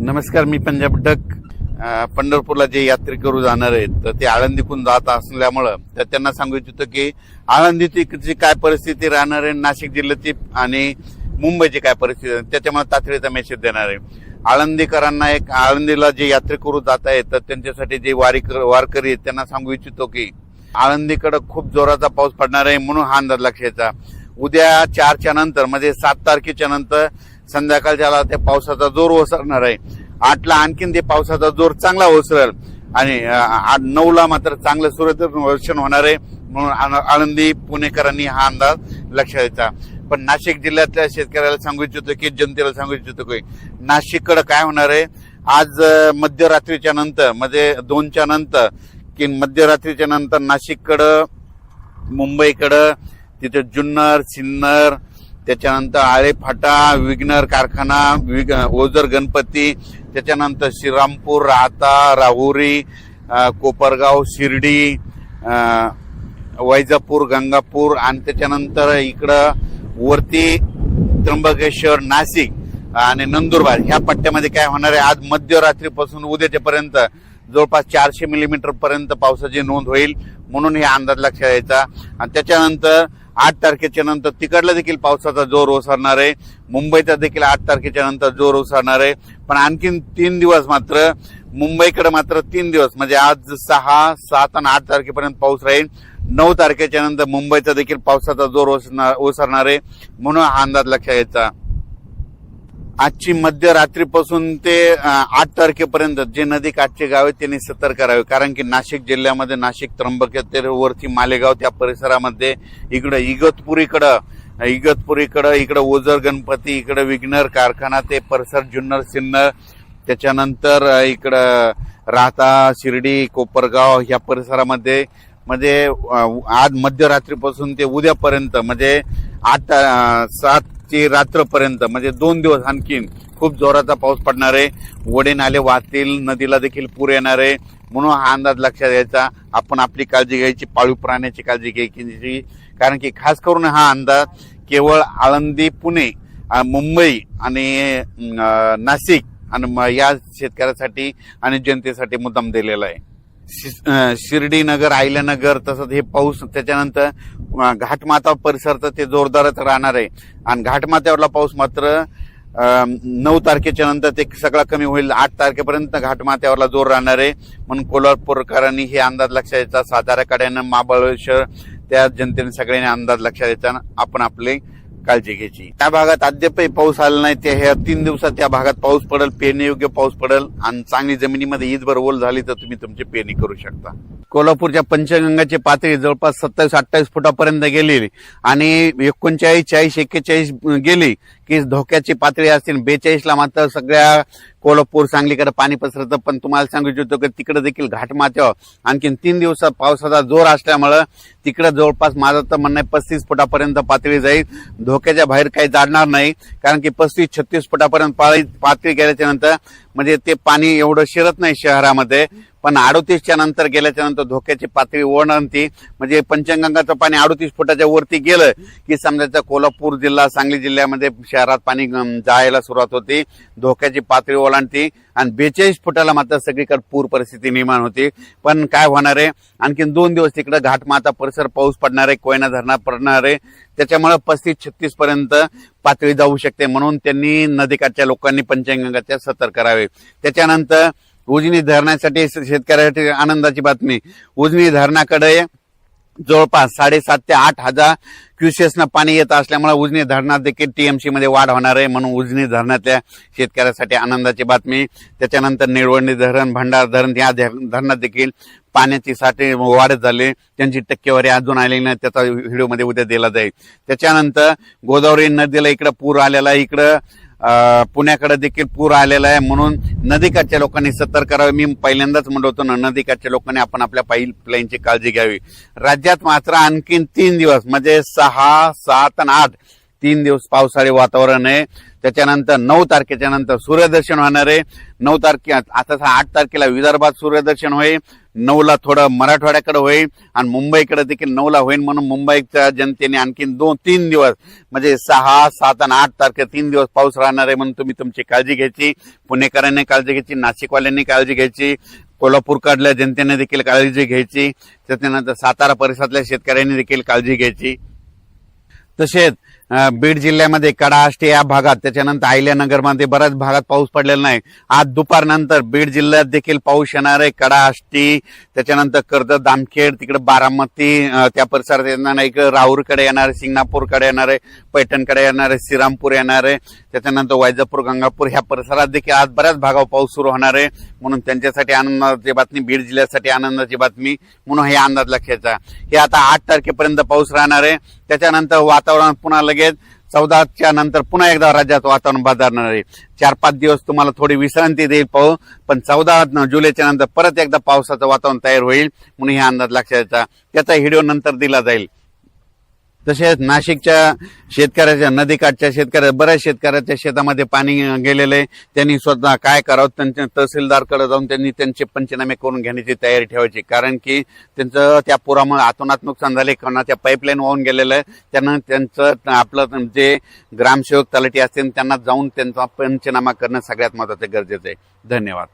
नमस्कार, मी पंजाब डक. पंढरपूरला जे यात्रेकरू जाणार आहेत तर ते आळंदीतून जात असल्यामुळं तर त्यांना सांगू इच्छितो की आळंदीची काय परिस्थिती राहणार आहे, नाशिक जिल्ह्याची आणि मुंबईची काय परिस्थिती आहे, त्याच्यामुळे तातडीचा मेसेज देणार आहे. आळंदीकरांना आळंदीला जे यात्रेकरू जात आहेत तर त्यांच्यासाठी जे वारकरी आहेत त्यांना सांगू इच्छितो की आळंदीकडे खूप जोराचा पाऊस पडणार आहे, म्हणून हा अंदाज लक्षात. उद्या 4च्या नंतर म्हणजे 7 तारखेच्या नंतर संध्याकाळच्या त्या पावसाचा जोर ओसरणार आहे. 8ला आणखीन ते पावसाचा जोर चांगला ओसरेल आणि 9ला मात्र चांगलं सूर्यदर्शन होणार आहे, म्हणून आळंदी पुणेकरांनी हा अंदाज लक्षात द्यायचा. पण नाशिक जिल्ह्यातल्या शेतकऱ्याला सांगू इच्छितो की जनतेला सांगू इच्छितो की नाशिककडे काय होणार आहे. आज मध्यरात्रीच्या नंतर म्हणजे 2च्या नंतर की मध्यरात्रीच्या नंतर नाशिककडं, मुंबईकडं, तिथे जुन्नर, सिन्नर, त्याच्यानंतर आळेफाटा, विघ्नर कारखाना, ओझर गणपती, त्याच्यानंतर श्रीरामपूर, राहता, राहुरी, कोपरगाव, शिर्डी, वैजापूर, गंगापूर आणि त्याच्यानंतर इकडं वरती त्र्यंबकेश्वर, नाशिक आणि नंदुरबार ह्या पट्ट्यामध्ये काय होणार आहे. आज मध्यरात्रीपासून उद्याच्या पर्यंत जवळपास 400 मिलीमीटर पर्यंत पावसाची नोंद होईल, म्हणून हे अंदाज लक्षात यायचा. आणि त्याच्यानंतर 8 तारखेच्या नंतर तिकडला देखील पावसाचा जोर ओसरणार आहे, मुंबईचा देखील 8 तारखेच्या नंतर जोर ओसरणार आहे. पण आणखीन 3 दिवस मात्र मुंबईकडे मात्र 3 दिवस म्हणजे आज 6, 7 आणि 8 तारखेपर्यंत पाऊस राहील. 9 तारखेच्या नंतर मुंबईचा देखील पावसाचा जोर ओसरणार आहे, म्हणून हा अंदाज लक्षात यायचा. आजची मध्यरात्रीपासून ते 8 तारखेपर्यंत जे नदीकाठचे गाव आहेत त्यांनी सतर्क राहावे, कारण की नाशिक जिल्ह्यामध्ये नाशिक, त्र्यंबकेश्वर वरती मालेगाव त्या परिसरामध्ये इकडं इगतपुरीकडं इकडं ओझर गणपती, इकडं विघ्नर कारखाना ते परिसर, जुन्नर, सिन्नर, त्याच्यानंतर इकडं राहता, शिर्डी, कोपरगाव ह्या परिसरामध्ये म्हणजे आज मध्यरात्रीपासून ते उद्यापर्यंत म्हणजे 7 रात्रपर्यंत म्हणजे 2 दिवस आणखीन खूप जोराचा पाऊस पडणार आहे. ओढे नाले वाहतील, नदीला देखील पूर येणार आहे, म्हणून हा अंदाज लक्षात घ्यायचा. आपण आपली काळजी घ्यायची, पाळीव प्राण्याची काळजी घ्यायची, कारण की खास करून हा अंदाज केवळ आळंदी, पुणे, मुंबई आणि नाशिक आणि या शेतकऱ्यासाठी आणि जनतेसाठी मुद्दाम दिलेला आहे. शिर्डी नगर, आयल्यानगर तसंच हे पाऊस. त्याच्यानंतर घाटमाथा परिसरात ते जोरदारच राहणार आहे आणि घाटमाथ्यावरला पाऊस मात्र 9 तारखेच्या नंतर ते सगळा कमी होईल. 8 तारखेपर्यंत घाटमाथ्यावरला जोर राहणार आहे, म्हणून कोल्हापूरकरांनी हे अंदाज लक्षात यायचा. सातारा कड्यानं, महाबळेश्वर त्या जनतेने सगळ्यांनी अंदाज लक्षात यायचा. आपण आपली काळजी घ्यायची. त्या भागात अद्यापही पाऊस आला नाही, ते ह्या 3 दिवसात त्या भागात पाऊस पडेल, पेरणीयोग्य पाऊस पडेल आणि चांगली जमिनीमध्ये ईदभर ओल झाली तर तुम्ही तुमची पेरणी करू शकता. कोल्हापूरच्या पंचगंगाची पातळी जवळपास 27-28 फुटापर्यंत गेलेली आणि 39, 40, 41 गेली की धोक्याची पातळी असतील. 42ला मात्र सगळ्या कोल्हापूर, सांगलीकडे पाणी पसरतं. पण तुम्हाला सांगू इच्छितो की तिकडे देखील घाटमाथ्यावर आणखीन 3 दिवसात पावसाचा जोर असल्यामुळं तिकडे जवळपास माझं तर म्हणणं आहे 35 फुटापर्यंत पातळी जाईल. धोक्याच्या बाहेर काही जाणार नाही, कारण की 35-36 फुटापर्यंत पातळी गेल्याच्या नंतर म्हणजे ते पाणी एवढं शिरत नाही शहरामध्ये. पण 38च्या नंतर गेल्याच्या नंतर धोक्याची पातळी ओलांडते. म्हणजे पंचगंगाचं पाणी 38 फुटाच्या वरती गेलं की समजायचं कोल्हापूर जिल्हा, सांगली जिल्ह्यामध्ये शहरात पाणी जायला सुरुवात होते, धोक्याची पातळी ओलांडते आणि 42 फुटाला मात्र सगळीकडे पूर परिस्थिती निर्माण होते. पण काय होणार आहे, आणखीन 2 दिवस तिकडे घाटमाथा परिसर पाऊस पडणार आहे, कोयना धरणात पडणार आहे, त्याच्यामुळे 35-36 पर्यंत पातळी जाऊ शकते. म्हणून त्यांनी नदीकाठच्या लोकांनी पंचगंगाच्या सतर्क करावे. त्याच्यानंतर उजनी धरणासाठी शेतकऱ्यासाठी आनंदाची बातमी. उजनी धरणाकडे जवळपास 7,500 ते 8,000 क्युसेसनं पाणी येत असल्यामुळे उजनी धरणात देखील TMC मध्ये वाढ होणार आहे, म्हणून उजनी धरणातल्या शेतकऱ्यासाठी आनंदाची बातमी. त्याच्यानंतर निळवंडी धरण, भंडार धरण या धरणात देखील पाण्याची साठे वाढत झाले, त्यांची टक्केवारी अजून आलेली नाही, त्याचा व्हिडिओमध्ये उद्या दिला जाईल. त्याच्यानंतर गोदावरी नदीला इकडं पूर आलेला आहे, इकडं पुण्याकडे देखील पूर आलेला आहे, म्हणून नदीकाठच्या लोकांनी सतर्क करावे. मी पहिल्यांदाच म्हणलो होतो ना, नदीकाठच्या लोकांनी आपण आपल्या पाईपलाईनची काळजी घ्यावी. राज्यात मात्र आणखीन 3 दिवस म्हणजे 6, 7 आणि 8 3 दिवस पावसाळी वातावरण आहे. त्याच्यानंतर 9 तारखेच्या नंतर सूर्यदर्शन होणार आहे. 9 तारखे आता 8 तारखेला विदर्भात सूर्यदर्शन होईल, 9ला थोडं मराठवाड्याकडे होईल आणि मुंबईकडे देखील 9ला होईल. म्हणून मुंबईच्या जनतेने आणखीन 2-3 दिवस म्हणजे 6, 7 आणि 8 तारखे 3 दिवस पाऊस राहणार आहे. म्हणून तुम्ही तुमची काळजी घ्यायची, पुणेकरांनी काळजी घ्यायची, नाशिकवाल्यांनी काळजी घ्यायची, कोल्हापूरकडल्या जनतेने देखील काळजी घ्यायची, त्याच्यानंतर सातारा परिसरातल्या शेतकऱ्यांनी देखील काळजी घ्यायची. तसेच बीड जिल्ह्यामध्ये कडा आष्टी या भागात, त्याच्यानंतर अहिल्यानगरमध्ये बऱ्याच भागात पाऊस पडलेला नाही. आज दुपारनंतर बीड जिल्ह्यात देखील पाऊस येणार आहे. कडा आष्टी, त्याच्यानंतर कर्जत, जामखेड, तिकडे बारामती त्या परिसरात येणार आहे, इकडे राऊरकडे येणार आहे, सिंगणापूरकडे येणार आहे, पैठणकडे येणार आहे, श्रीरामपूर येणार आहे, त्याच्यानंतर वैजापूर, गंगापूर ह्या परिसरात देखील आज बऱ्याच भागावर पाऊस सुरू होणार आहे. म्हणून त्यांच्यासाठी आनंदाची बातमी, बीड जिल्ह्यासाठी आनंदाची बातमी म्हणून हे अंदाज लक्षाचा. हे आता 8 तारखेपर्यंत पाऊस राहणार आहे. त्याच्यानंतर वातावरण पुन्हा लगेच 14च्या नंतर पुन्हा एकदा राज्यात वातावरण बदलणार आहे. 4-5 दिवस तुम्हाला थोडी विश्रांती देईल पाऊस, पण 14 जुलैच्या नंतर परत एकदा पावसाचं वातावरण तयार होईल. म्हणून हे अंदाज लक्षाचा. त्याचा व्हिडिओ नंतर दिला जाईल. तसेच नाशिकच्या शेतकऱ्याच्या, नदीकाठच्या शेतकऱ्या, बऱ्याच शेतकऱ्याच्या शेतामध्ये पाणी गेलेलं आहे. त्यांनी स्वतः काय करावं, त्यांच्या तहसीलदारकडे जाऊन त्यांनी त्यांचे पंचनामे करून घेण्याची तयारी ठेवायची. कारण की त्यांचं त्या पुरामुळे अतोनात नुकसान झाले, कोणाच्या पाईपलाईन वाहून गेलेलं आहे. त्यांना त्यांचं आपलं जे ग्रामसेवक तलाठी असतील त्यांना जाऊन त्यांचा पंचनामा करणं सगळ्यात महत्त्वाचं गरजेचं आहे. धन्यवाद.